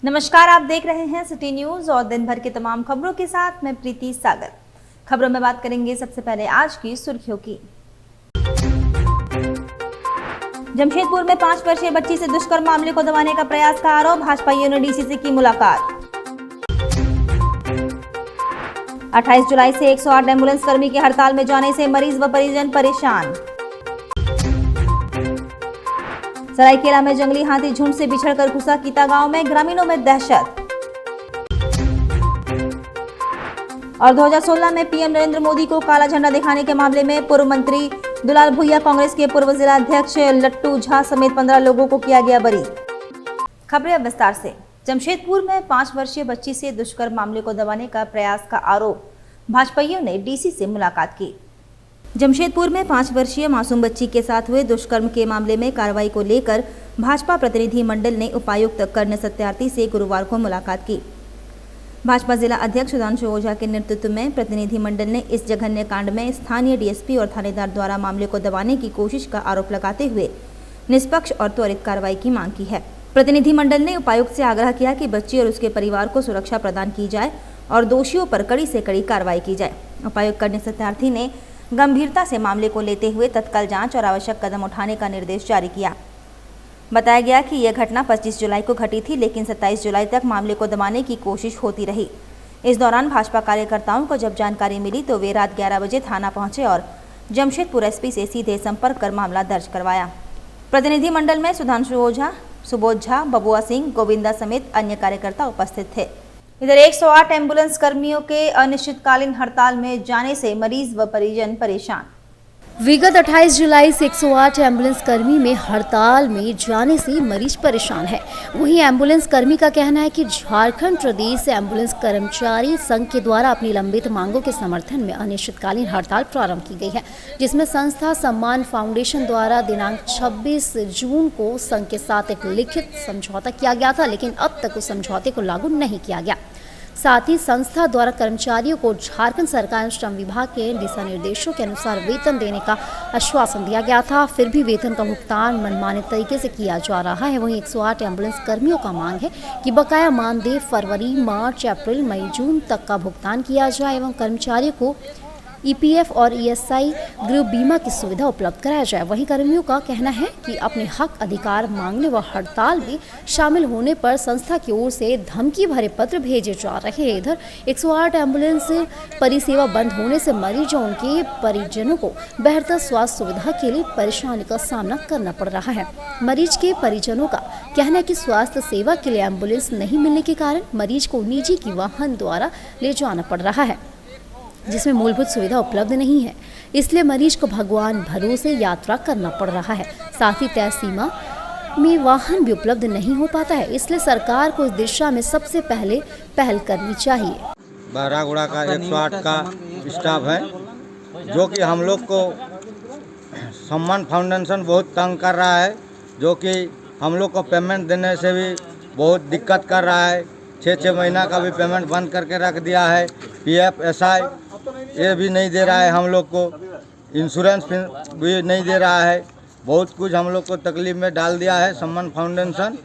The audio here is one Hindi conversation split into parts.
नमस्कार, आप देख रहे हैं सिटी न्यूज और दिन भर की तमाम खबरों के साथ मैं प्रीति सागर। खबरों में बात करेंगे सबसे पहले आज की सुर्खियों की। जमशेदपुर में 5 वर्षीय बच्ची से दुष्कर्म मामले को दबाने का प्रयास का आरोप, भाजपाइयों ने डीसी से की मुलाकात। 28 जुलाई से 108 एम्बुलेंस कर्मी की हड़ताल में जाने से मरीज व परिजन परेशान। सरायकेला में जंगली हाथी झुंड से बिछड़कर घुसा कीता गांव में, ग्रामीणों में दहशत। और 2016 में पीएम नरेंद्र मोदी को काला झंडा दिखाने के मामले में पूर्व मंत्री दुलाल भुइया, कांग्रेस के पूर्व जिला अध्यक्ष लट्टू झा समेत 15 लोगों को किया गया बरी। खबरें अब विस्तार से। जमशेदपुर में 5 वर्षीय बच्ची से दुष्कर्म मामले को दबाने का प्रयास का आरोप, भाजपाइयों ने डीसी से मुलाकात की। जमशेदपुर में 5 वर्षीय मासूम बच्ची के साथ हुए दुष्कर्म के मामले में कार्रवाई को लेकर भाजपा प्रतिनिधि मंडल ने उपायुक्त कर्ण सत्यार्थी से गुरुवार को मुलाकात की। भाजपा जिला अध्यक्ष सुधांशु ओझा के नेतृत्व में प्रतिनिधि मंडल ने इस जघन्य कांड में स्थानीय डीएसपी और थानेदार द्वारा मामले को दबाने की कोशिश का आरोप लगाते हुए निष्पक्ष और त्वरित कार्रवाई की मांग की है। प्रतिनिधि मंडल ने उपायुक्त से आग्रह किया कि बच्ची और उसके परिवार को सुरक्षा प्रदान की जाए और दोषियों पर कड़ी से कड़ी कार्रवाई की जाए। उपायुक्त कर्ण सत्यार्थी ने गंभीरता से मामले को लेते हुए तत्काल जांच और आवश्यक कदम उठाने का निर्देश जारी किया। बताया गया कि यह घटना 25 जुलाई को घटी थी, लेकिन 27 जुलाई तक मामले को दबाने की कोशिश होती रही। इस दौरान भाजपा कार्यकर्ताओं को जब जानकारी मिली तो वे रात 11 बजे थाना पहुंचे और जमशेदपुर एसपी से सीधे संपर्क कर मामला दर्ज करवाया। प्रतिनिधि मंडल में सुधांशु ओझा, सुबोध झा, बबुआ सिंह, गोविंदा समेत अन्य कार्यकर्ता उपस्थित थे। इधर 108 एम्बुलेंस कर्मियों के अनिश्चितकालीन हड़ताल में जाने से मरीज व परिजन परेशान। विगत 28 जुलाई से 108 एम्बुलेंस कर्मी में हड़ताल में जाने से मरीज परेशान है। वहीं एम्बुलेंस कर्मी का कहना है कि झारखंड प्रदेश एम्बुलेंस कर्मचारी संघ के द्वारा अपनी लंबित मांगों के समर्थन में अनिश्चितकालीन हड़ताल प्रारंभ की गई है, जिसमें संस्था सम्मान फाउंडेशन द्वारा दिनांक 26 जून को संघ के साथ एक लिखित समझौता किया गया था, लेकिन अब तक उस समझौते को लागू नहीं किया गया। साथ ही संस्था द्वारा कर्मचारियों को झारखंड सरकार श्रम विभाग के दिशा निर्देशों के अनुसार वेतन देने का आश्वासन दिया गया था, फिर भी वेतन का भुगतान मनमाने तरीके से किया जा रहा है। वहीं 108 एम्बुलेंस कर्मियों का मांग है कि बकाया मानदेय फरवरी, मार्च, अप्रैल, मई, जून तक का भुगतान किया जाए एवं कर्मचारियों को ईपीएफ और ईएसआई गृह बीमा की सुविधा उपलब्ध कराया जाए। वहीं कर्मियों का कहना है कि अपने हक अधिकार मांगने व हड़ताल में शामिल होने पर संस्था की ओर से धमकी भरे पत्र भेजे जा रहे हैं। इधर 108 एम्बुलेंस परिसेवा बंद होने से मरीजों और उनके परिजनों को बेहतर स्वास्थ्य सुविधा के लिए परेशानी का सामना करना पड़ रहा है। मरीज के परिजनों का कहना है कि स्वास्थ्य सेवा के लिए एम्बुलेंस नहीं मिलने के कारण मरीज को निजी की वाहन द्वारा ले जाना पड़ रहा है, जिसमें मूलभूत सुविधा उपलब्ध नहीं है, इसलिए मरीज को भगवान भरोसे यात्रा करना पड़ रहा है। साथ ही तय सीमा में वाहन भी उपलब्ध नहीं हो पाता है, इसलिए सरकार को इस दिशा में सबसे पहले पहल करनी चाहिए। बहरागुड़ा का 108 का स्टाफ है, जो कि हम लोग को सम्मान फाउंडेशन बहुत तंग कर रहा है, जो कि हम लोग को पेमेंट देने से भी बहुत दिक्कत कर रहा है। 6 महीना का भी पेमेंट बंद करके रख दिया है। पीएफ, एसआई ये भी नहीं दे रहा है, हम लोग को इंश्योरेंस भी नहीं दे रहा है। बहुत कुछ हम लोग को तकलीफ में डाल दिया है सम्मान फाउंडेशन।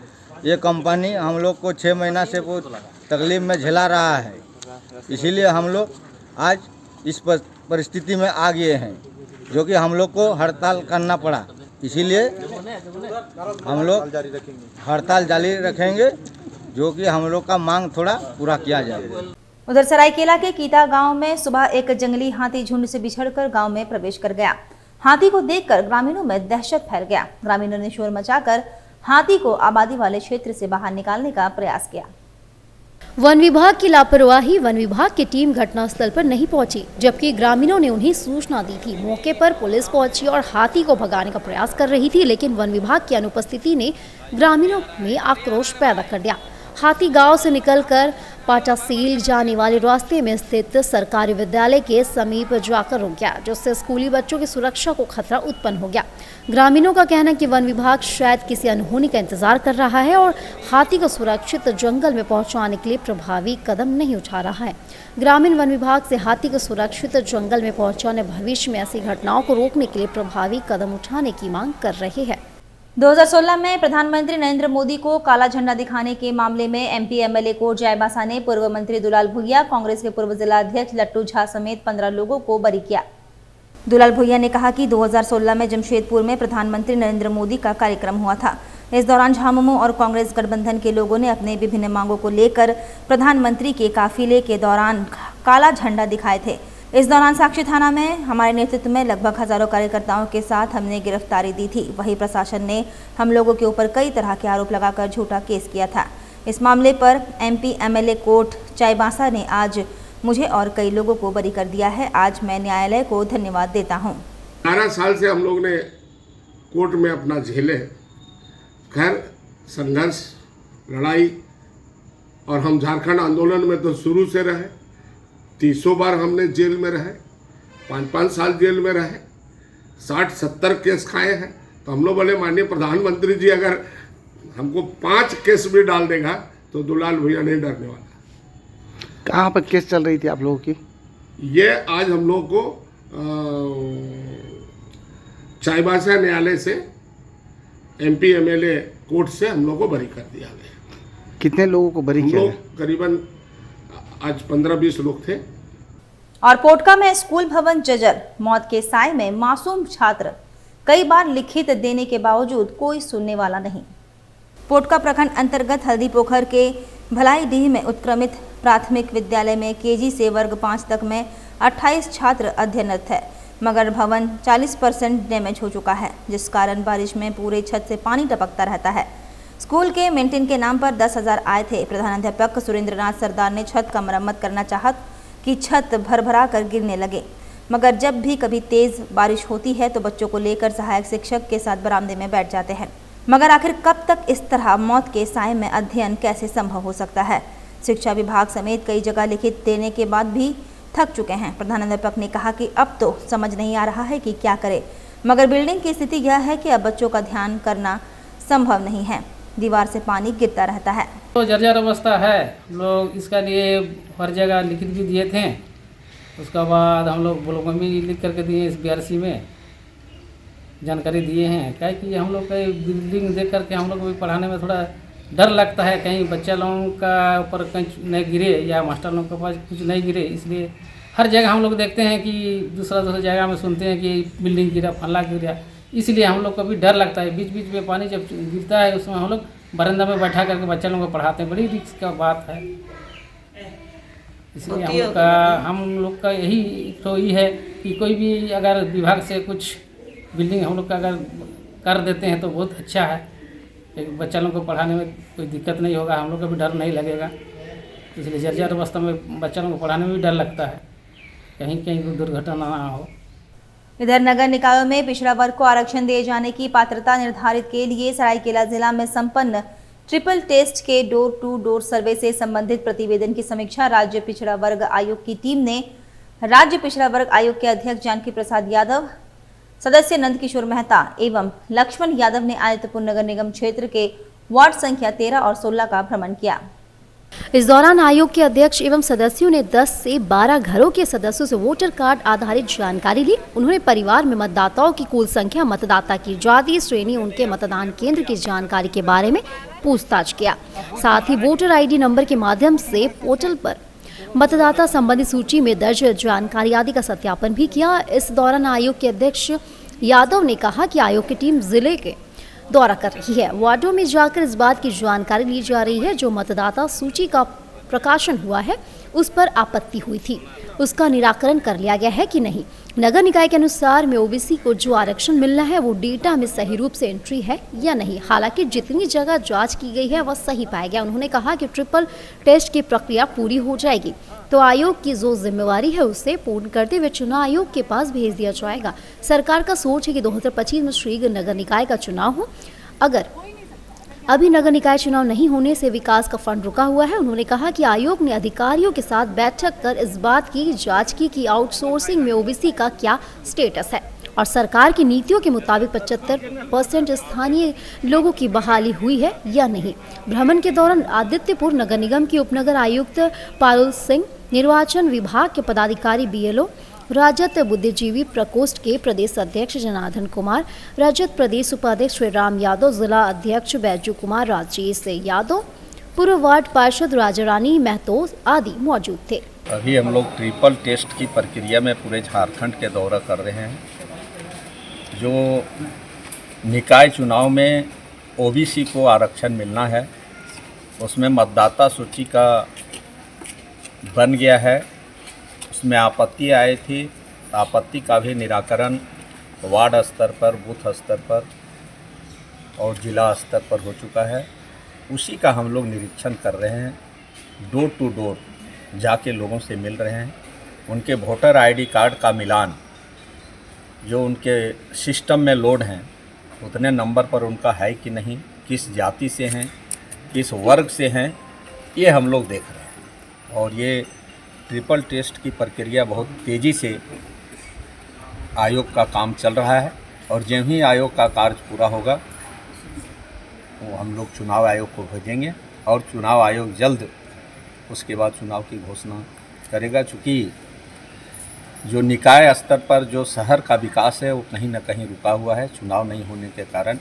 ये कंपनी हम लोग को 6 महीना से बहुत तकलीफ में झेला रहा है, इसीलिए हम लोग आज इस परिस्थिति में आ गए हैं, जो कि हम लोग को हड़ताल करना पड़ा। इसीलिए हम लोग हड़ताल जारी रखेंगे, जो कि हम लोग का मांग थोड़ा पूरा किया जाए। उधर सरायकेला के कीता गांव में सुबह एक जंगली हाथी झुंड से बिछड़कर गांव में प्रवेश कर गया। हाथी को देखकर ग्रामीणों में दहशत फैल गया। ग्रामीणों ने शोर मचाकर हाथी को आबादी वाले क्षेत्र से बाहर निकालने का प्रयास किया। वन विभाग की लापरवाही, वन विभाग की टीम घटनास्थल पर नहीं पहुंची, जबकि ग्रामीणों ने उन्हें सूचना दी थी। मौके पर पुलिस पहुंची और हाथी को भगाने का प्रयास कर रही थी, लेकिन वन विभाग की अनुपस्थिति ने ग्रामीणों में आक्रोश पैदा कर दिया। हाथी गांव से निकलकर पाटासील जाने वाले रास्ते में स्थित सरकारी विद्यालय के समीप जाकर रुक गया, जिससे स्कूली बच्चों की सुरक्षा को खतरा उत्पन्न हो गया। ग्रामीणों का कहना है कि वन विभाग शायद किसी अनहोनी का इंतजार कर रहा है और हाथी को सुरक्षित जंगल में पहुंचाने के लिए प्रभावी कदम नहीं उठा रहा है। ग्रामीण वन विभाग से हाथी को सुरक्षित जंगल में पहुंचाने, भविष्य में ऐसी घटनाओं को रोकने के लिए प्रभावी कदम उठाने की मांग कर रहे हैं। 2016 में प्रधानमंत्री नरेंद्र मोदी को काला झंडा दिखाने के मामले में एमपी एमएलए कोर्ट चाईबासा ने पूर्व मंत्री दुलाल भुइया, कांग्रेस के पूर्व जिला अध्यक्ष लट्टू झा समेत 15 लोगों को बरी किया। दुलाल भुइया ने कहा कि 2016 में जमशेदपुर में प्रधानमंत्री नरेंद्र मोदी का कार्यक्रम हुआ था। इस दौरान झामुमो और कांग्रेस गठबंधन के लोगों ने अपने विभिन्न मांगों को लेकर प्रधानमंत्री के काफिले के दौरान काला झंडा दिखाए थे। इस दौरान साक्षी थाना में हमारे नेतृत्व में लगभग हजारों कार्यकर्ताओं के साथ हमने गिरफ्तारी दी थी। वहीं प्रशासन ने हम लोगों के ऊपर कई तरह के आरोप लगाकर झूठा केस किया था। इस मामले पर एमपी एमएलए कोर्ट चाईबासा ने आज मुझे और कई लोगों को बरी कर दिया है। आज मैं न्यायालय को धन्यवाद देता हूँ। 12 साल से हम लोग ने कोर्ट में अपना झेले, खैर संघर्ष, लड़ाई, और हम झारखंड आंदोलन में तो शुरू से रहे। 300 बार हमने जेल में रहे, 5-5 साल जेल में रहे, 60-70 केस खाए हैं। तो हम लोग बोले माननीय प्रधानमंत्री जी अगर हमको 5 केस भी डाल देगा तो दुलाल भैया नहीं डरने वाला। कहाँ पर केस चल रही थी आप लोगों की? ये आज हम लोग को चाईबासा न्यायालय से एमपी एमएलए कोर्ट से हम लोग को बरी कर दिया गया। कितने लोगों को बरी किया? हम लोग करीबन आज 15-20 लोग थे। और पोटका में स्कूल भवन जर्जर, मौत के साए में मासूम छात्र, कई बार लिखित देने के बावजूद कोई सुनने वाला नहीं। पोटका प्रखंड अंतर्गत हल्दी पोखर के भलाईडीह में उत्क्रमित प्राथमिक विद्यालय में केजी से वर्ग 5 तक में 28 छात्र अध्ययनरत है, मगर भवन 40% डैमेज हो चुका है, जिस कारण बारिश में पूरे छत से पानी टपकता रहता है। स्कूल के मेंटेन के नाम पर 10,000 आए थे। प्रधानाध्यापक सुरेंद्रनाथ सरदार ने छत का मरम्मत करना चाहा कि छत भरभरा कर गिरने लगे, मगर जब भी कभी तेज बारिश होती है तो बच्चों को लेकर सहायक शिक्षक के साथ बरामदे में बैठ जाते हैं। मगर आखिर कब तक इस तरह मौत के साए में अध्ययन कैसे संभव हो सकता है? शिक्षा विभाग समेत कई जगह लिखित देने के बाद भी थक चुके हैं। प्रधानाध्यापक ने कहा कि अब तो समझ नहीं आ रहा है कि क्या करे, मगर बिल्डिंग की स्थिति यह है कि अब बच्चों का ध्यान करना संभव नहीं है। दीवार से पानी गिरता रहता है। तो जर्जर अवस्था है। लोग इसका लिए हर जगह लिखित भी दिए थे। उसके बाद हम लोग ब्लॉक में भी लिख करके दिए, इस BRC में जानकारी दिए हैं। क्या कि हम लोग का बिल्डिंग देख करके हम लोग को भी पढ़ाने में थोड़ा डर लगता है, कहीं बच्चा लोगों का ऊपर कहीं नहीं गिरे या मास्टर लोगों के पास कुछ नहीं गिरे। इसलिए हर जगह हम लोग देखते हैं कि दूसरा जगह में सुनते हैं कि बिल्डिंग गिरा, फल्ला गिरा, इसलिए हम लोग को भी डर लगता है। बीच बीच में पानी जब गिरता है उसमें हम लोग बरामदा में बैठा करके बच्चा लोगों को पढ़ाते हैं। बड़ी रिस्क का बात है। इसलिए हम लोग का यही तो ही है कि कोई भी अगर विभाग से कुछ बिल्डिंग हम लोग का अगर कर देते हैं तो बहुत अच्छा है। बच्चा लोगों को पढ़ाने में कोई दिक्कत नहीं होगा, हम लोग का भी डर नहीं लगेगा। इसलिए जर्जर अवस्था में बच्चा लोगों को पढ़ाने में भी डर लगता है, कहीं कहीं दुर्घटना ना हो। इधर नगर निकायों में पिछड़ा वर्ग को आरक्षण दिए जाने की पात्रता निर्धारित के लिए सरायकेला जिला में संपन्न ट्रिपल टेस्ट के डोर टू डोर सर्वे से संबंधित प्रतिवेदन की समीक्षा राज्य पिछड़ा वर्ग आयोग की टीम ने राज्य पिछड़ा वर्ग आयोग के अध्यक्ष जानकी प्रसाद यादव, सदस्य नंद किशोर मेहता एवं लक्ष्मण यादव ने आदित्यपुर नगर निगम क्षेत्र के वार्ड संख्या 13 और 16 का भ्रमण किया। इस दौरान आयोग के अध्यक्ष एवं सदस्यों ने 10 से 12 घरों के सदस्यों से वोटर कार्ड आधारित जानकारी ली। उन्होंने परिवार में मतदाताओं की कुल संख्या, मतदाता की जाति, श्रेणी, उनके मतदान केंद्र की जानकारी के बारे में पूछताछ किया। साथ ही वोटर ID नंबर के माध्यम से पोर्टल पर मतदाता संबंधी सूची में दर्ज जानकारी आदि का सत्यापन भी किया। इस दौरान आयोग के अध्यक्ष यादव ने कहा कि आयोग की टीम जिले के दौरा कर रही है, वार्डों में जाकर इस बात की जानकारी ली जा रही है जो मतदाता सूची का प्रकाशन हुआ है उस पर आपत्ति हुई थी, उसका निराकरण कर लिया गया है कि नहीं। नगर निकाय के अनुसार में OBC को जो आरक्षण मिलना है वो डेटा में सही रूप से एंट्री है या नहीं। हालांकि जितनी जगह जांच की गई है वह सही पाया गया। उन्होंने कहा कि ट्रिपल टेस्ट की प्रक्रिया पूरी हो जाएगी तो आयोग की जो जिम्मेवारी है उसे पूर्ण करते हुए चुनाव आयोग के पास भेज दिया जाएगा। सरकार का सोच है कि 2025 में शीघ्र नगर निकाय का चुनाव हो। अगर अभी नगर निकाय चुनाव नहीं होने से विकास का फंड रुका हुआ है। उन्होंने कहा कि आयोग ने अधिकारियों के साथ बैठक कर इस बात की जांच की कि आउटसोर्सिंग में OBC का क्या स्टेटस है और सरकार की नीतियों के मुताबिक 75% स्थानीय लोगों की बहाली हुई है या नहीं। भ्रमण के दौरान आदित्यपुर नगर निगम के उपनगर आयुक्त पारुल सिंह, निर्वाचन विभाग के पदाधिकारी BLO, राजद बुद्धिजीवी प्रकोष्ठ के प्रदेश अध्यक्ष जनार्दन कुमार, राजद प्रदेश उपाध्यक्ष श्री राम यादव, जिला अध्यक्ष बैजू कुमार, राजेश यादव, पूर्व वार्ड पार्षद राजा रानी महतो आदि मौजूद थे। अभी हम लोग ट्रिपल टेस्ट की प्रक्रिया में पूरे झारखंड के दौरा कर रहे हैं। जो निकाय चुनाव में ओबीसी को आरक्षण मिलना है, उसमें मतदाता सूची का बन गया है। उसमें आपत्ति आई थी, आपत्ति का भी निराकरण वार्ड स्तर पर, बूथ स्तर पर और जिला स्तर पर हो चुका है। उसी का हम लोग निरीक्षण कर रहे हैं। डोर टू डोर जाके लोगों से मिल रहे हैं। उनके वोटर आईडी कार्ड का मिलान जो उनके सिस्टम में लोड हैं, उतने नंबर पर उनका है कि नहीं, किस जाति से हैं, किस वर्ग से हैं, ये हम लोग देख रहे हैं। और ये ट्रिपल टेस्ट की प्रक्रिया बहुत तेज़ी से आयोग का काम चल रहा है और जब ही आयोग का कार्य पूरा होगा वो हम लोग चुनाव आयोग को भेजेंगे और चुनाव आयोग जल्द उसके बाद चुनाव की घोषणा करेगा। चूँकि जो निकाय स्तर पर जो शहर का विकास है वो कहीं ना कहीं रुका हुआ है। चुनाव नहीं होने के कारण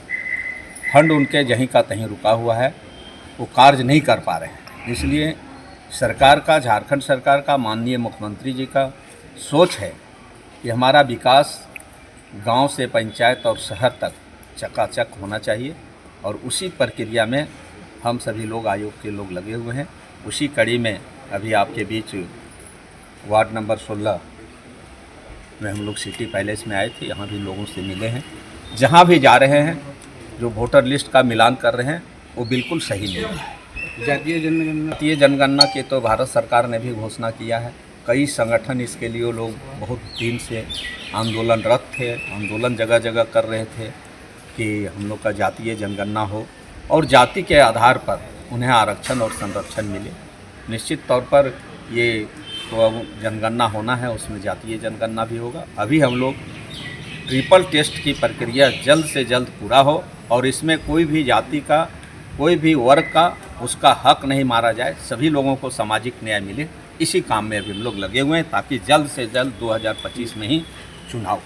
फंड उनके जहीं का तहीं रुका हुआ है, वो कार्य नहीं कर पा रहे हैं। इसलिए सरकार का, झारखंड सरकार का, माननीय मुख्यमंत्री जी का सोच है कि हमारा विकास गांव से पंचायत और शहर तक चकाचक होना चाहिए और उसी प्रक्रिया में हम सभी लोग, आयोग के लोग लगे हुए हैं। उसी कड़ी में अभी आपके बीच वार्ड नंबर 16 में हम लोग सिटी पैलेस में आए थे। यहाँ भी लोगों से मिले हैं। जहाँ भी जा रहे हैं जो वोटर लिस्ट का मिलान कर रहे हैं वो बिल्कुल सही नहीं है। जातीय जनगणना की तो भारत सरकार ने भी घोषणा किया है। कई संगठन इसके लिए लोग बहुत दिन से आंदोलनरत थे, आंदोलन जगह जगह कर रहे थे कि हम लोग का जातीय जनगणना हो और जाति के आधार पर उन्हें आरक्षण और संरक्षण मिले। निश्चित तौर पर ये तो अब जनगणना होना है, उसमें जातीय जनगणना भी होगा। अभी हम लोग ट्रिपल टेस्ट की प्रक्रिया जल्द से जल्द पूरा हो और इसमें कोई भी जाति का, कोई भी वर्ग का उसका हक नहीं मारा जाए, सभी लोगों को सामाजिक न्याय मिले। इसी काम में अभी हम लोग लगे हुए हैं ताकि जल्द से जल्द 2025 में ही चुनाव।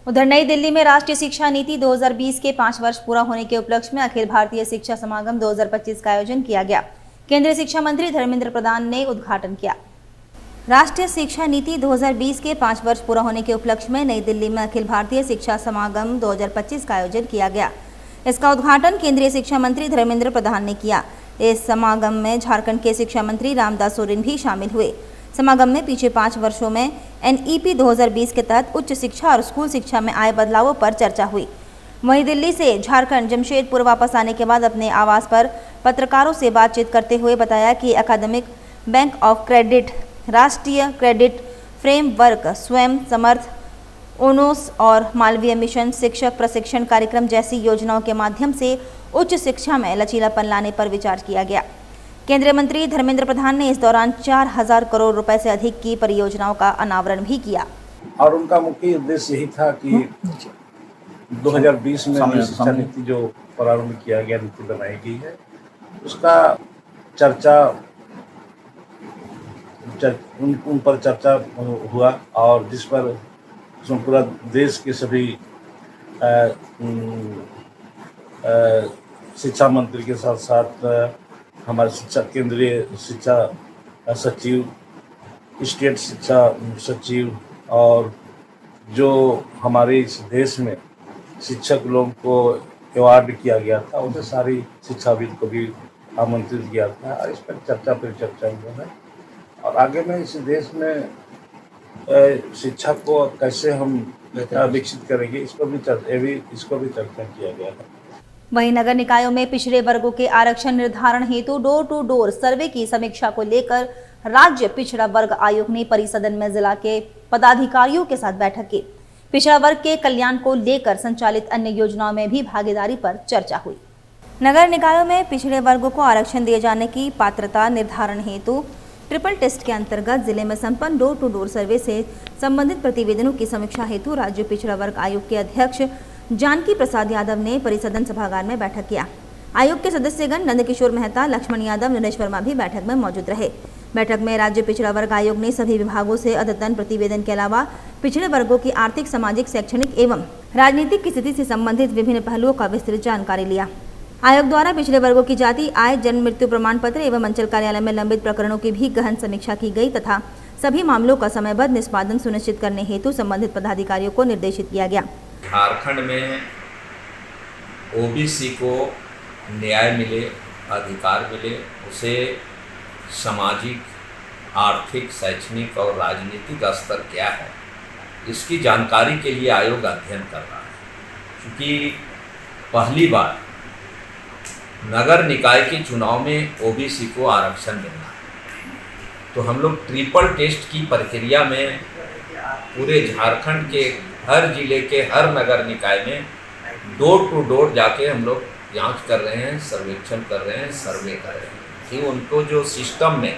उधर नई दिल्ली में राष्ट्रीय शिक्षा नीति 2020 के 5 वर्ष पूरा होने के उपलक्ष्य में अखिल भारतीय शिक्षा समागम 2025 का आयोजन किया गया। केंद्रीय शिक्षा मंत्री धर्मेंद्र प्रधान ने उद्घाटन किया। राष्ट्रीय शिक्षा नीति 2020 के 5 वर्ष पूरा होने के उपलक्ष्य में नई दिल्ली में अखिल भारतीय शिक्षा समागम 2025 का आयोजन किया गया। इसका उद्घाटन केंद्रीय शिक्षा मंत्री धर्मेंद्र प्रधान ने किया। इस समागम में झारखंड के शिक्षा मंत्री रामदास सोरेन भी शामिल हुए। समागम में पिछले 5 वर्षों में NEP 2020 के तहत उच्च शिक्षा और स्कूल शिक्षा में आए बदलावों पर चर्चा हुई। वहीं दिल्ली से झारखंड जमशेदपुर वापस आने के बाद अपने आवास पर पत्रकारों से बातचीत करते हुए बताया कि एकेडमिक बैंक ऑफ क्रेडिट, राष्ट्रीय क्रेडिट फ्रेमवर्क, स्वयं समर्थ, ओनोस और मालवीय मिशन शिक्षक प्रशिक्षण कार्यक्रम जैसी योजनाओं के माध्यम से उच्च शिक्षा में लचीलापन लाने पर विचार किया गया। केंद्रीय मंत्री धर्मेंद्र प्रधान ने इस दौरान 4000 करोड़ रुपए से अधिक की परियोजनाओं का अनावरण भी किया। और उनका मुख्य उद्देश्य यही था कि 2020 में शिक्षा नीति जो प्रारंभ किया गया, नीति बनाई गई है, उसका चर्चा उन पर चर्चा हुआ और जिस पर उसमें पूरा देश के सभी शिक्षा मंत्री के साथ साथ हमारे शिक्षा, केंद्रीय शिक्षा सचिव, स्टेट शिक्षा सचिव और जो हमारे इस देश में शिक्षक लोगों को अवार्ड किया गया था, उसे सारी शिक्षाविद को भी आमंत्रित किया था और इस पर चर्चा हुआ है। और आगे में इस देश में शिक्षा को कैसे हम विकसित करेंगे, इसको भी चर्चा किया गया है। वहीं नगर निकायों में पिछड़े वर्गों के आरक्षण निर्धारण हेतु डोर टू डोर सर्वे की समीक्षा को लेकर राज्य पिछड़ा वर्ग आयोग ने परिसदन में जिला के पदाधिकारियों के साथ बैठक की। पिछड़ा वर्ग के कल्याण को लेकर संचालित अन्य योजनाओं में भी भागीदारी पर चर्चा हुई। नगर निकायों में पिछड़े वर्गों को आरक्षण दिए जाने की पात्रता निर्धारण हेतु ट्रिपल टेस्ट के अंतर्गत जिले में संपन्न डोर टू डोर सर्वे से संबंधित प्रतिवेदनों की समीक्षा हेतु राज्य पिछड़ा वर्ग आयोग के अध्यक्ष जानकी प्रसाद यादव ने परिसदन सभागार में बैठक किया। आयोग के सदस्यगण नंदकिशोर मेहता, लक्ष्मण यादव, नरेश वर्मा भी बैठक में मौजूद रहे। बैठक में राज्य पिछड़ा वर्ग आयोग ने सभी विभागों से अद्यतन प्रतिवेदन के अलावा पिछड़े वर्गों की आर्थिक, सामाजिक, शैक्षणिक एवं राजनीतिक स्थिति से संबंधित विभिन्न पहलुओं का विस्तृत जानकारी लिया। आयोग द्वारा पिछड़े वर्गों की जाति, आय, जन्म मृत्यु प्रमाण पत्र एवं अंचल कार्यालय में लंबित प्रकरणों की भी गहन समीक्षा की गई तथा सभी मामलों का समयबद्ध निष्पादन सुनिश्चित करने हेतु संबंधित पदाधिकारियों को निर्देशित किया गया। झारखंड में ओबीसी को न्याय मिले, अधिकार मिले, उसे सामाजिक, आर्थिक, शैक्षणिक और राजनीतिक स्तर क्या है, इसकी जानकारी के लिए आयोग अध्ययन कर रहा है। क्योंकि पहली बार नगर निकाय के चुनाव में ओबीसी को आरक्षण मिलना है, तो हम लोग ट्रिपल टेस्ट की प्रक्रिया में पूरे झारखंड के हर जिले के हर नगर निकाय में डोर टू डोर जाके हम लोग जांच कर रहे हैं, सर्वेक्षण कर रहे हैं, सर्वे कर रहे हैं कि उनको जो सिस्टम में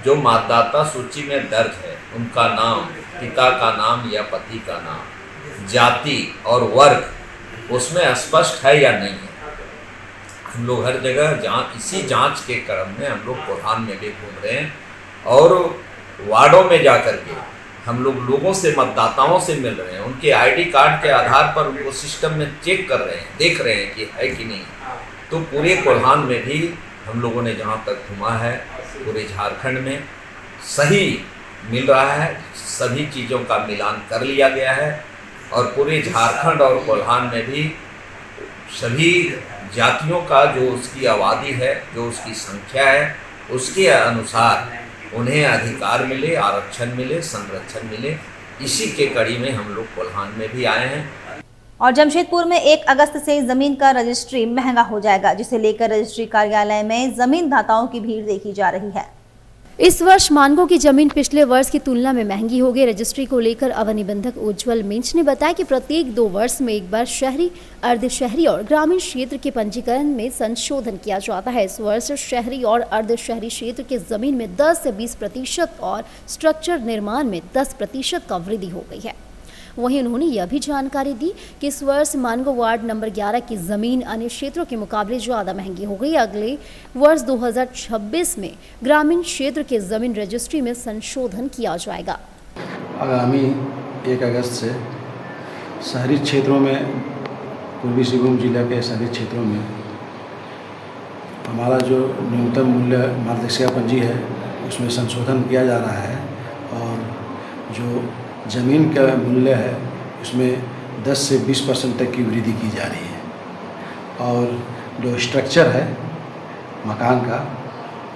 जो मतदाता सूची में दर्ज है, उनका नाम, पिता का नाम या पति का नाम, जाति और वर्ग उसमें स्पष्ट है या नहीं है। हम लोग हर जगह इसी जांच के क्रम में हम लोग कोल्हान में भी घूम रहे हैं और वार्डों में जा कर के हम लोग लोगों से, मतदाताओं से मिल रहे हैं, उनके आईडी कार्ड के आधार पर उनको सिस्टम में चेक कर रहे हैं, देख रहे हैं कि है कि नहीं। तो पूरे कोल्हान में भी हम लोगों ने जहाँ तक घूमा है, पूरे झारखंड में सही मिल रहा है, सभी चीज़ों का मिलान कर लिया गया है और पूरे झारखंड और कोल्हान में भी सभी जातियों का जो उसकी आबादी है, जो उसकी संख्या है, उसके अनुसार उन्हें अधिकार मिले, आरक्षण मिले, संरक्षण मिले। इसी के कड़ी में हम लोग कोल्हान में भी आए हैं। और जमशेदपुर में 1 अगस्त से जमीन का रजिस्ट्री महंगा हो जाएगा, जिसे लेकर रजिस्ट्री कार्यालय में जमीन दाताओं की भीड़ देखी जा रही है। इस वर्ष मानगो की जमीन पिछले वर्ष की तुलना में महंगी हो गई। रजिस्ट्री को लेकर अवर निबंधक उज्जवल मिंच ने बताया कि प्रत्येक 2 वर्ष में एक बार शहरी, अर्ध शहरी और ग्रामीण क्षेत्र के पंजीकरण में संशोधन किया जाता है। इस वर्ष शहरी और अर्ध शहरी क्षेत्र के जमीन में 10 से 20% और स्ट्रक्चर निर्माण में 10% का वृद्धि हो गई है। वहीं उन्होंने यह भी जानकारी दी कि इस वर्ष मानगो वार्ड नंबर 11 की जमीन अन्य क्षेत्रों के मुकाबले ज़्यादा महंगी हो गई। अगले वर्ष 2026 में ग्रामीण क्षेत्र के जमीन रजिस्ट्री में संशोधन किया जाएगा। आगामी 1 अगस्त से शहरी क्षेत्रों में, पूर्वी सिंहभूम जिला के शहरी क्षेत्रों में हमारा जो न्यूनतम मूल्य मार्गदर्शिका पंजी है उसमें संशोधन किया जा रहा है और जो ज़मीन का मूल्य है उसमें 10 से 20% तक की वृद्धि की जा रही है और जो स्ट्रक्चर है मकान का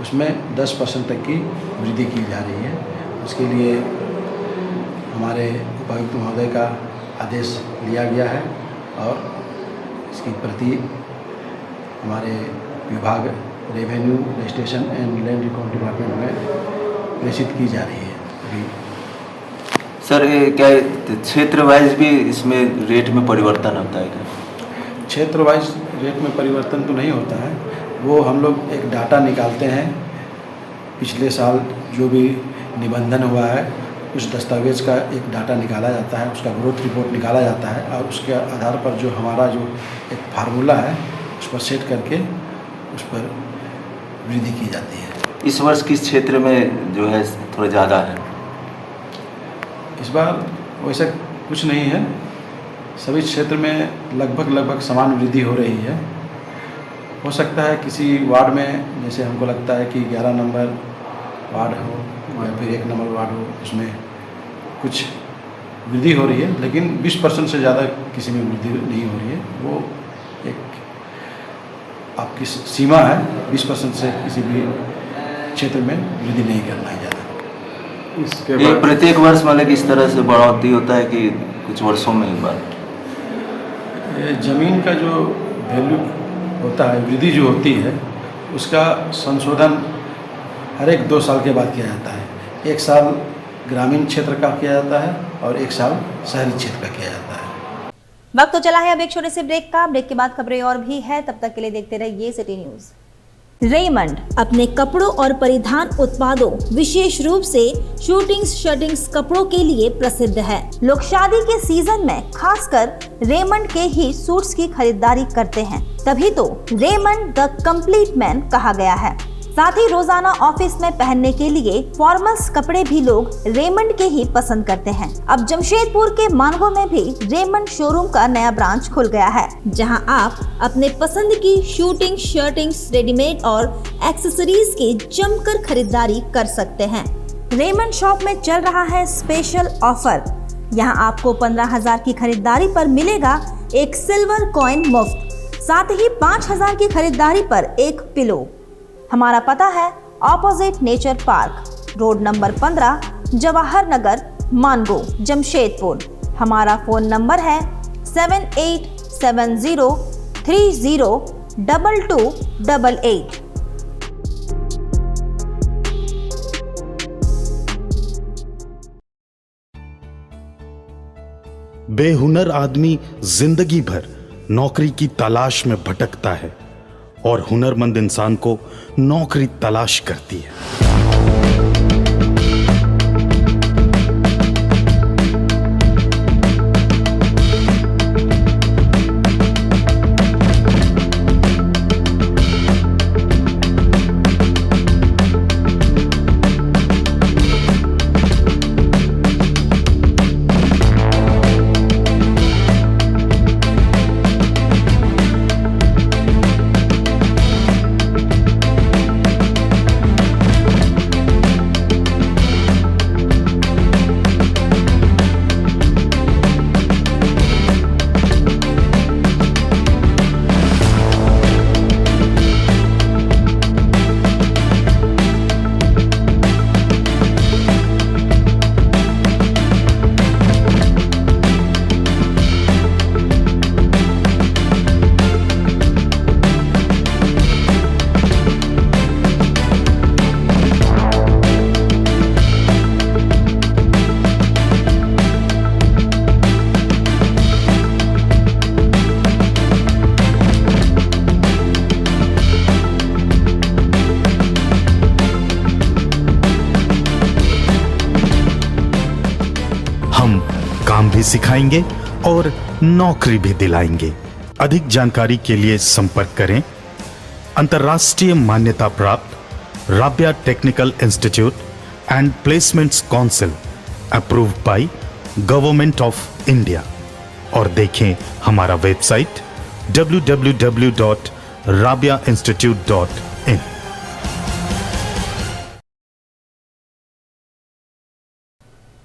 उसमें 10% तक की वृद्धि की जा रही है। उसके लिए हमारे उपायुक्त महोदय का आदेश लिया गया है और इसकी प्रति हमारे विभाग revenue, registration and land record department में प्रेषित की जा रही है। अभी सर क्या क्षेत्र वाइज भी इसमें रेट में परिवर्तन होता है क्या? क्षेत्र वाइज रेट में परिवर्तन तो नहीं होता है, वो हम लोग एक डाटा निकालते हैं। पिछले साल जो भी निबंधन हुआ है उस दस्तावेज़ का एक डाटा निकाला जाता है, उसका ग्रोथ रिपोर्ट निकाला जाता है और उसके आधार पर जो हमारा जो एक फार्मूला है उस पर सेट करके उस पर वृद्धि की जाती है। इस वर्ष किस क्षेत्र में जो है थोड़ा ज़्यादा है? इस बार वैसा कुछ नहीं है, सभी क्षेत्र में लगभग समान वृद्धि हो रही है। हो सकता है किसी वार्ड में, जैसे हमको लगता है कि 11 नंबर वार्ड हो या फिर 1 नंबर वार्ड हो, उसमें कुछ वृद्धि हो रही है, लेकिन 20% से ज़्यादा किसी में वृद्धि नहीं हो रही है। वो एक आपकी सीमा है, 20% से किसी भी क्षेत्र में वृद्धि नहीं करना है ज़्यादा। ये प्रत्येक वर्ष मतलब इस तरह से बढ़ोतरी होता है कि कुछ वर्षों में एक बार? ज़मीन का जो वैल्यू होता है, वृद्धि जो होती है, उसका संशोधन हर एक 2 साल के बाद किया जाता है। 1 साल ग्रामीण क्षेत्र का किया जाता है और 1 साल शहरी क्षेत्र का किया जाता है। वक्त तो चला है अब एक छोटे से ब्रेक का। ब्रेक के बाद खबरें और भी है, तब तक के लिए देखते रहिए सिटी न्यूज़। रेमंड अपने कपड़ों और परिधान उत्पादों, विशेष रूप से शूटिंग्स शर्टिंग्स कपड़ों के लिए प्रसिद्ध है। लोग शादी के सीजन में खासकर रेमंड के ही सूट्स की खरीदारी करते हैं, तभी तो रेमंड द कंप्लीट मैन कहा गया है। साथ ही रोजाना ऑफिस में पहनने के लिए फॉर्मल्स कपड़े भी लोग रेमंड के ही पसंद करते हैं। अब जमशेदपुर के मानगो में भी रेमंड शोरूम का नया ब्रांच खुल गया है, जहां आप अपने पसंद की शूटिंग, शर्टिंग्स, रेडीमेड और एक्सेसरीज की जमकर खरीदारी कर सकते हैं। रेमंड शॉप में चल रहा है स्पेशल ऑफर। यहां आपको 15,000 की खरीदारी पर मिलेगा एक सिल्वर कॉइन मुफ्त, साथ ही 5,000 की खरीदारी पर एक पिलो। हमारा पता है opposite nature park, road number 15, Jawahar Nagar, Mango, Jamshedpur. हमारा फोन नंबर है 7870302288। बेहुनर आदमी जिंदगी भर नौकरी की तलाश में भटकता है और हुनरमंद इंसान को नौकरी तलाश करती है। काम भी सिखाएंगे और नौकरी भी दिलाएंगे। अधिक जानकारी के लिए संपर्क करें अंतर्राष्ट्रीय मान्यता प्राप्त Rabia technical institute and placements council approved by government of India और देखें हमारा वेबसाइट www.rabiainstitute.in।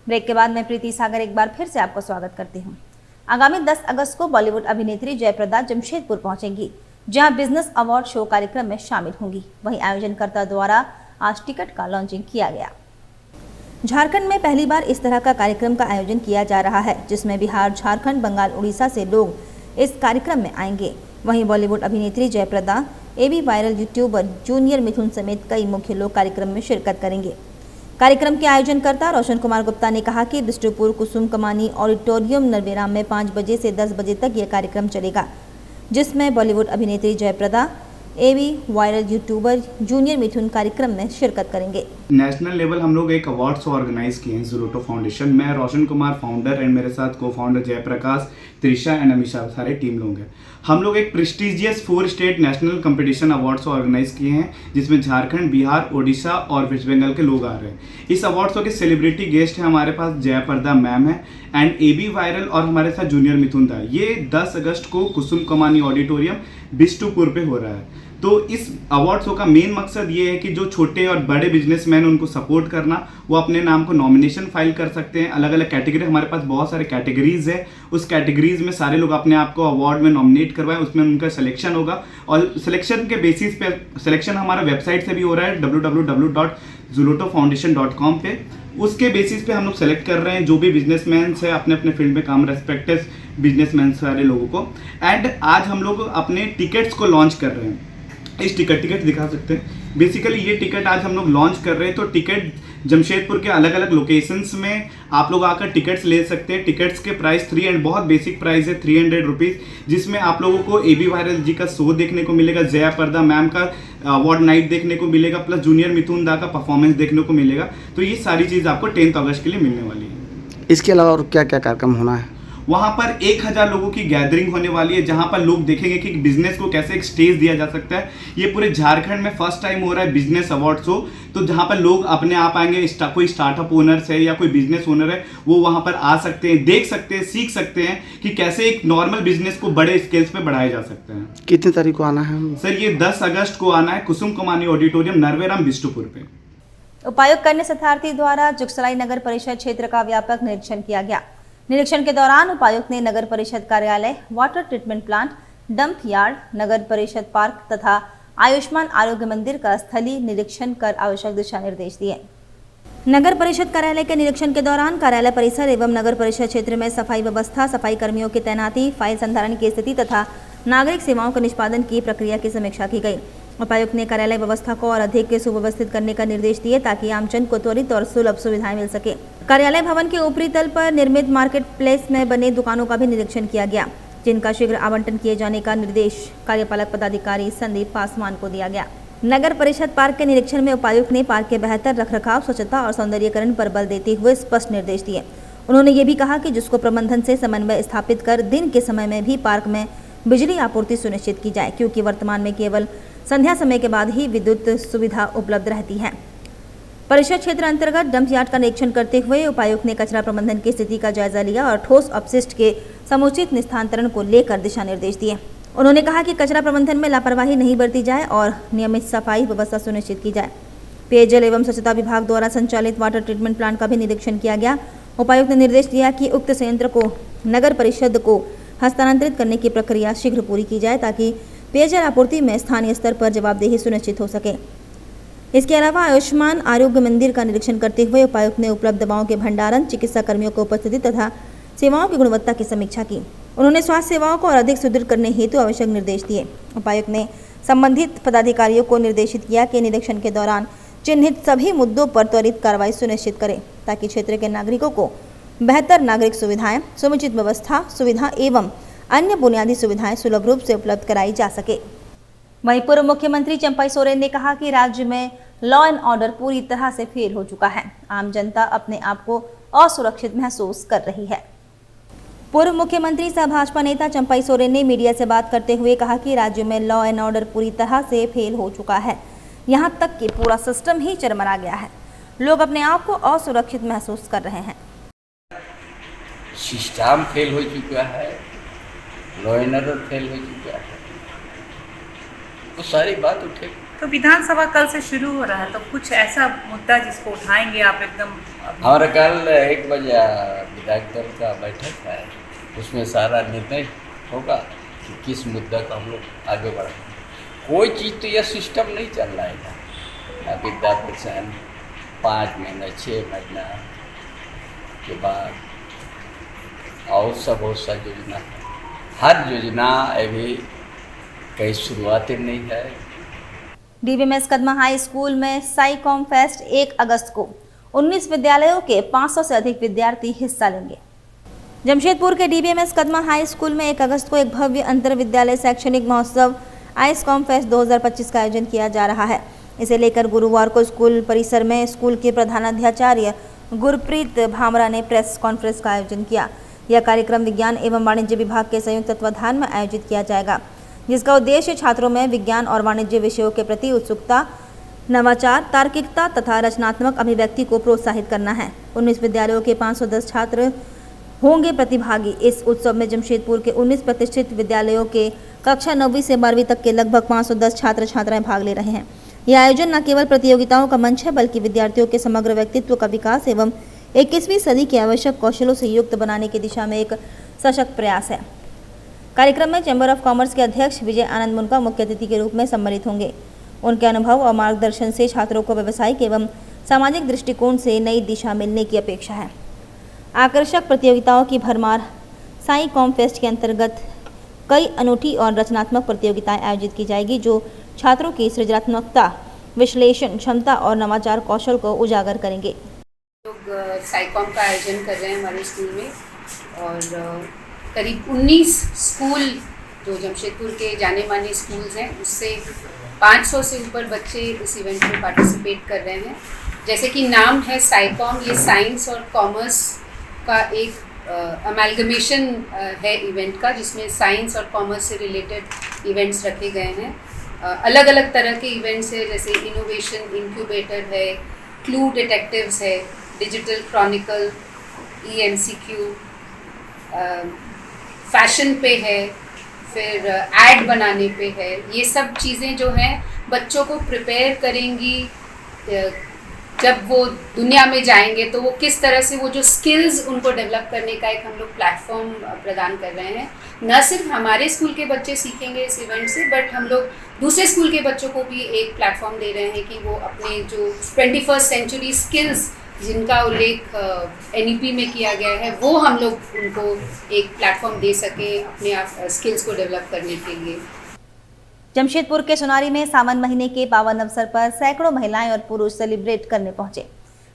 ब्रेक के बाद मैं प्रीति सागर एक बार फिर से आपको स्वागत करती हूं। आगामी 10 अगस्त को बॉलीवुड अभिनेत्री जयप्रदा जमशेदपुर पहुंचेंगी, जहां बिजनेस अवार्ड शो कार्यक्रम में शामिल होंगी। वहीं आयोजनकर्ता द्वारा आज टिकट का लॉन्चिंग किया गया। झारखंड में पहली बार इस तरह का कार्यक्रम का आयोजन किया जा रहा है, जिसमें बिहार, झारखंड, बंगाल, उड़ीसा से लोग इस कार्यक्रम में आएंगे। वहीं बॉलीवुड अभिनेत्री जयप्रदा, एबी वायरल यूट्यूबर जूनियर मिथुन समेत कई मुख्य लोग कार्यक्रम में शिरकत करेंगे। कार्यक्रम के आयोजनकर्ता रोशन कुमार गुप्ता ने कहा कि बिष्टुपुर कुसुम कमानी ऑडिटोरियम नरवेराम में 5 बजे से 10 बजे तक यह कार्यक्रम चलेगा, जिसमें बॉलीवुड अभिनेत्री जयप्रदा, एबी वायरल यूट्यूबर जूनियर मिथुन कार्यक्रम में शिरकत करेंगे। नेशनल लेवल हम लोग एक अवार्ड्स ऑर्गेनाइज किए हैं ज़ोलैटो फाउंडेशन। मैं रोशन कुमार फाउंडर एंड मेरे साथ co founder Jayprakash, Trisha and Amisha, सारे टीम लोग हैं। हम लोग एक prestigious 4 state national competition awards organise किए हैं, जिसमें झारखंड, बिहार, ओडिशा और वेस्ट बंगाल के लोग आ रहे हैं। इस अवार्ड्स के सेलिब्रिटी गेस्ट हैं हमारे पास जयप्रदा मैम है एंड एबी वायरल और हमारे साथ जूनियर मिथुन था। ये 10 अगस्त को कुसुम कमानी ऑडिटोरियम बिष्टुपुर पे हो रहा है। तो इस अवार्ड शो का मेन मकसद ये है कि जो छोटे और बड़े बिजनेसमैन उनको सपोर्ट करना, वो अपने नाम को नॉमिनेशन फाइल कर सकते हैं। अलग अलग कैटेगरी, हमारे पास बहुत सारे कैटेगरीज है, उस कैटेगरीज में सारे लोग अपने आप को अवार्ड में नॉमिनेट करवाएं, उसमें उनका सिलेक्शन होगा और सिलेक्शन के बेसिस पे सिलेक्शन हमारा वेबसाइट से भी हो रहा है www.zolotofoundation.com पे। उसके बेसिस पे हम लोग सेलेक्ट कर रहे हैं जो भी बिजनेसमैन है, अपने अपने फील्ड में काम, रेस्पेक्टिव बिजनेसमैन सारे लोगों को। एंड आज हम लोग अपने टिकट्स को लॉन्च कर रहे हैं। इस टिकट दिखा सकते हैं। बेसिकली ये टिकट आज हम लोग लॉन्च कर रहे हैं। तो टिकट जमशेदपुर के अलग अलग लोकेशंस में आप लोग आकर टिकट्स ले सकते हैं। टिकट्स के प्राइस बहुत बेसिक प्राइस है 300 रुपीज़, जिसमें आप लोगों को एबी वायरल जी का शो देखने को मिलेगा, जयाप्रदा मैम का अवार्ड नाइट देखने को मिलेगा, प्लस जूनियर मिथुन दा का परफॉर्मेंस देखने को मिलेगा। तो ये सारी चीज़ आपको 10 अगस्त के लिए मिलने वाली है। इसके अलावा और क्या क्या कार्यक्रम होना है? वहाँ पर 1000 लोगों की गैदरिंग होने वाली है, जहाँ पर लोग देखेंगे कि बिजनेस को कैसे एक स्टेज दिया जा सकता है। ये पूरे झारखंड में फर्स्ट टाइम हो रहा है बिजनेस अवार्ड शो, तो जहाँ पर लोग अपने आप आएंगे, कोई स्टार्टअप ओनर्स है या कोई बिजनेस ओनर है वो वहाँ पर आ सकते हैं, देख सकते हैं, सीख सकते हैं कि कैसे एक नॉर्मल बिजनेस को बड़े स्केल्स पे बढ़ाया जा सकता है। कितनी तारीख को आना है? सर ये 10 अगस्त को आना है, कुसुम कुमानी ऑडिटोरियम, नरवेराम, बिष्टुपुर पे। उपायुक्त कन्या सिद्धार्थी द्वारा जुगसलाई नगर परिषद क्षेत्र का व्यापक निरीक्षण किया गया। निरीक्षण के दौरान उपायुक्त ने नगर परिषद कार्यालय, water treatment plant, dump yard, नगर परिषद पार्क तथा आयुष्मान आरोग्य मंदिर का स्थलीय निरीक्षण कर आवश्यक दिशा निर्देश दिए। नगर परिषद कार्यालय के निरीक्षण के दौरान कार्यालय परिसर एवं नगर परिषद क्षेत्र में सफाई व्यवस्था, सफाई कर्मियों की तैनाती, फाइल संधारण की स्थिति तथा नागरिक सेवाओं के निष्पादन की प्रक्रिया की समीक्षा की गई। उपायुक्त ने कार्यालय व्यवस्था को और अधिक सुव्यवस्थित करने का निर्देश दिए ताकि आमजन को त्वरित और सुलभ सुविधाएं मिल सके। कार्यालय भवन के ऊपरी तल पर निर्मित मार्केट प्लेस में बने दुकानों का भी निरीक्षण किया गया, जिनका शीघ्र आवंटन किए जाने का निर्देश कार्यपालक पदाधिकारी संदीप पासवान को दिया गया। नगर परिषद पार्क के निरीक्षण में उपायुक्त ने पार्क के बेहतर रखरखाव, स्वच्छता और सौंदर्यीकरण पर बल देते हुए स्पष्ट निर्देश दिए। उन्होंने ये भी कहा कि जिसको प्रबंधन से समन्वय स्थापित कर दिन के समय में भी पार्क में बिजली आपूर्ति सुनिश्चित की जाए, क्योंकि वर्तमान में केवल संध्या समय के बाद ही विद्युत सुविधा उपलब्ध रहती है। परिषद क्षेत्र अंतर्गत डंप यार्ड का निरीक्षण करते हुए उपायुक्त ने कचरा प्रबंधन की स्थिति का जायजा लिया और ठोस अपशिष्ट के समुचित निस्तारण को लेकर दिशा निर्देश दिए। उन्होंने कहा कि कचरा प्रबंधन में लापरवाही नहीं बरती जाए और नियमित सफाई व्यवस्था सुनिश्चित की जाए। पेयजल एवं स्वच्छता विभाग द्वारा संचालित वाटर ट्रीटमेंट प्लांट का भी निरीक्षण किया गया। उपायुक्त ने निर्देश दिया कि उक्त संयंत्र को नगर परिषद को हस्तांतरित करने की प्रक्रिया शीघ्र पूरी की जाए ताकि पेयजल आपूर्ति में स्थानीय स्तर पर जवाबदेही सुनिश्चित हो सके। इसके अलावा आयुष्मान आरोग्य मंदिर का निरीक्षण करते हुए उपायुक्त ने उपलब्ध दवाओं के भंडारण, चिकित्सा कर्मियों की उपस्थिति तथा सेवाओं की गुणवत्ता की समीक्षा की। उन्होंने स्वास्थ्य सेवाओं को और अधिक सुदृढ़ करने हेतु आवश्यक निर्देश दिए। उपायुक्त ने संबंधित पदाधिकारियों को निर्देशित किया कि निरीक्षण के दौरान चिन्हित सभी मुद्दों पर त्वरित कार्रवाई सुनिश्चित करें ताकि क्षेत्र के नागरिकों को बेहतर नागरिक सुविधाएं, समुचित व्यवस्था, सुविधा एवं अन्य बुनियादी सुविधाएं सुलभ रूप से उपलब्ध कराई जा सके। वहीं पूर्व मुख्यमंत्री चंपई सोरेन ने कहा कि राज्य में लॉ एंड ऑर्डर पूरी तरह से फेल हो चुका है। आम जनता अपने आप को असुरक्षित महसूस कर रही है। पूर्व मुख्यमंत्री सह भाजपा नेता चंपई सोरेन ने मीडिया से बात करते हुए कहा कि राज्य में लॉ एंड ऑर्डर पूरी तरह से फेल हो चुका है। यहां तक कि पूरा सिस्टम ही चरमरा गया है। लोग अपने आप को असुरक्षित महसूस कर रहे हैं। सिस्टम फेल हो चुका है, लॉ एंड ऑर्डर फेल हो चुका है, तो सारी बात उठे। तो विधानसभा कल से शुरू हो रहा है, तो कुछ ऐसा मुद्दा जिसको उठाएंगे आप एकदम? हमारा कल 1 बजे विधायक दल का बैठक है, उसमें सारा निर्णय होगा कि किस मुद्दा का हम लोग आगे बढ़ाएंगे। कोई चीज़ तो यह सिस्टम नहीं चल रहा है। विद्या पेंशन 5 महीना 6 महीना के बाद और सब बहुत सा योजना है। हर योजना अभी कहीं शुरुआती नहीं है। डीबीएमएस कदमा हाई स्कूल में साईकॉम फेस्ट 1 अगस्त को 19 विद्यालयों के 500 से अधिक विद्यार्थी हिस्सा लेंगे। जमशेदपुर के डीबीएमएस कदमा हाई स्कूल में 1 अगस्त को एक भव्य अंतर विद्यालय शैक्षणिक महोत्सव आईस्कॉम फेस्ट 2025 का आयोजन किया जा रहा है। इसे लेकर गुरुवार को स्कूल परिसर में स्कूल के प्रधानाध्याचार्य गुरप्रीत भामरा ने प्रेस कॉन्फ्रेंस का आयोजन किया। यह कार्यक्रम विज्ञान एवं वाणिज्य विभाग के संयुक्त तत्वाधान में आयोजित किया जाएगा, जिसका उद्देश्य छात्रों में विज्ञान और वाणिज्य विषयों के प्रति उत्सुकता, नवाचार, तार्किकता तथा रचनात्मक अभिव्यक्ति को प्रोत्साहित करना है। 19 विद्यालयों के 510 छात्र होंगे प्रतिभागी। इस उत्सव में जमशेदपुर के 19 प्रतिष्ठित विद्यालयों के कक्षा 9वीं से 12वीं तक के लगभग 510 छात्र छात्राएं भाग ले रहे हैं। यह आयोजन न केवल प्रतियोगिताओं का मंच है, बल्कि विद्यार्थियों के समग्र व्यक्तित्व का विकास एवं 21वीं सदी के आवश्यक कौशलों से युक्त बनाने की दिशा में एक सशक्त प्रयास है। कार्यक्रम में चैम्बर ऑफ कॉमर्स के अध्यक्ष विजय आनंद मुनका मुख्य अतिथि के रूप में सम्मानित होंगे। उनके अनुभव और मार्गदर्शन से छात्रों को व्यावसायिक एवं सामाजिक दृष्टिकोण से नई दिशा मिलने की अपेक्षा है। आकर्षक प्रतियोगिताओं की भरमार साईकॉम फेस्ट के अंतर्गत कई अनूठी और रचनात्मक प्रतियोगिताएं आयोजित की जाएगी, जो छात्रों की सृजनात्मकता, विश्लेषण क्षमता और नवाचार कौशल को उजागर करेंगे। लोग साईकॉम का आयोजन कर रहे हैं हमारे स्कूल में, और करीब 19 स्कूल जो जमशेदपुर के जाने माने स्कूल्स हैं, उससे 500 से ऊपर बच्चे इस इवेंट में पार्टिसिपेट कर रहे हैं। जैसे कि नाम है साईकॉम, ये साइंस और कॉमर्स का एक अमेलगमेशन है इवेंट का, जिसमें साइंस और कॉमर्स से रिलेटेड इवेंट्स रखे गए हैं। अलग अलग तरह के इवेंट्स है, जैसे इनोवेशन इंक्यूबेटर है, क्लू डिटेक्टिव्स है, डिजिटल क्रॉनिकल, EMCQ, फैशन पे है, फिर एड बनाने पे है। ये सब चीज़ें जो हैं बच्चों को प्रिपेयर करेंगी, जब वो दुनिया में जाएंगे तो वो किस तरह से वो जो स्किल्स उनको डेवलप करने का एक हम लोग प्लेटफॉर्म प्रदान कर रहे हैं। न सिर्फ हमारे स्कूल के बच्चे सीखेंगे इस इवेंट से, बट हम लोग दूसरे स्कूल के बच्चों को भी एक प्लेटफॉर्म दे रहे हैं कि वो अपने जो 21st सेंचुरी स्किल्स जिनका उल्लेख NEP में किया गया है, वो हम लोग उनको एक प्लेटफॉर्म दे सकें अपने आप स्किल्स को डेवलप करने के लिए। जमशेदपुर के सोनारी में सावन महीने के पावन अवसर पर सैकड़ों महिलाएं और पुरुष सेलिब्रेट करने पहुंचे।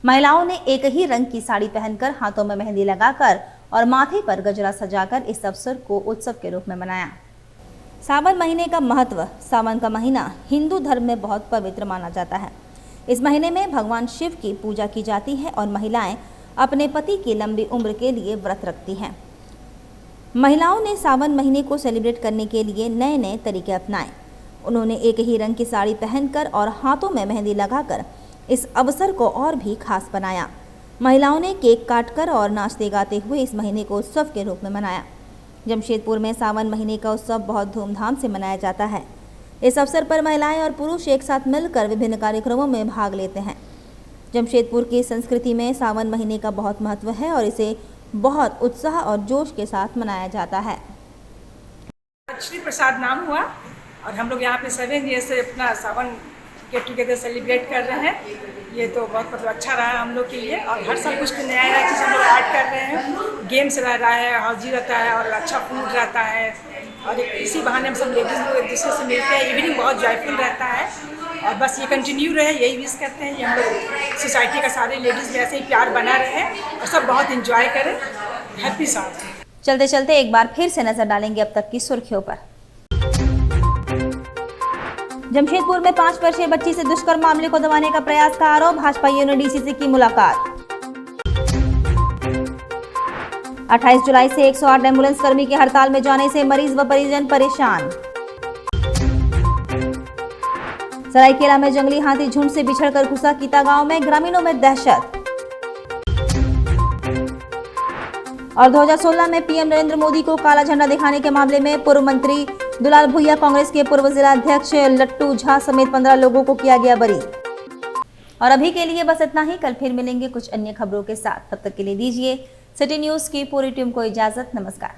महिलाओं ने एक ही रंग की साड़ी पहनकर, हाथों में मेहंदी लगाकर और माथे पर गजरा सजाकर इस अवसर को उत्सव के रूप में मनाया। सावन महीने का महत्व। सावन का महीना हिंदू धर्म में बहुत पवित्र माना जाता है। इस महीने में भगवान शिव की पूजा की जाती है और महिलाएं अपने पति की लंबी उम्र के लिए व्रत रखती हैं। महिलाओं ने सावन महीने को सेलिब्रेट करने के लिए नए नए तरीके अपनाए। उन्होंने एक ही रंग की साड़ी पहनकर और हाथों में मेहंदी लगाकर इस अवसर को और भी खास बनाया। महिलाओं ने केक काटकर और नाचते गाते हुए इस महीने को उत्सव के रूप में मनाया। जमशेदपुर में सावन महीने का उत्सव बहुत धूमधाम से मनाया जाता है। इस अवसर पर महिलाएं और पुरुष एक साथ मिलकर विभिन्न कार्यक्रमों में भाग लेते हैं। जमशेदपुर की संस्कृति में सावन महीने का बहुत महत्व है और इसे बहुत उत्साह और जोश के साथ मनाया जाता है। श्री प्रसाद नाम हुआ और हम लोग यहाँ पे 7 ईयर से अपना सावन गेट टुगेदर सेलिब्रेट कर रहे हैं। ये तो बहुत मतलब अच्छा रहा हम लोग के लिए और हर साल कुछ नया नया चीज़ हम लोग ऐड कर रहे हैं। गेम्स रह रहा है, हौजी रहता है और अच्छा फूड रहता है और इसी बहाने हम सब लेडीज़ लोग एक दूसरे से मिलते हैं। इवनिंग बहुत जॉयफुल रहता है और बस ये कंटिन्यू रहे, यही विश करते हैं कि हम लोग सोसाइटी का सारे लेडीज़ में ऐसे ही प्यार बना रहे और सब बहुत इंजॉय करें। हैप्पी सावन। चलते चलते एक बार फिर से नजर डालेंगे अब तक की सुर्खियों पर। जमशेदपुर में 5 वर्षीय बच्ची से दुष्कर्म मामले को दबाने का प्रयास का आरोप। भाजपाइयों ने DCC की मुलाकात। 28 जुलाई से 108 एम्बुलेंस कर्मी के हड़ताल में जाने से मरीज व परिजन परेशान। सरायकेला में जंगली हाथी झुंड से बिछड़कर घुसा कीता गांव में, ग्रामीणों में दहशत। और 2016 में PM नरेंद्र मोदी को काला झंडा दिखाने के मामले में पूर्व मंत्री दुलाल भुइया, कांग्रेस के पूर्व जिला अध्यक्ष लट्टू झा समेत 15 लोगों को किया गया बरी। और अभी के लिए बस इतना ही। कल फिर मिलेंगे कुछ अन्य खबरों के साथ। तब तक के लिए दीजिए सिटी न्यूज की पूरी टीम को इजाजत। नमस्कार।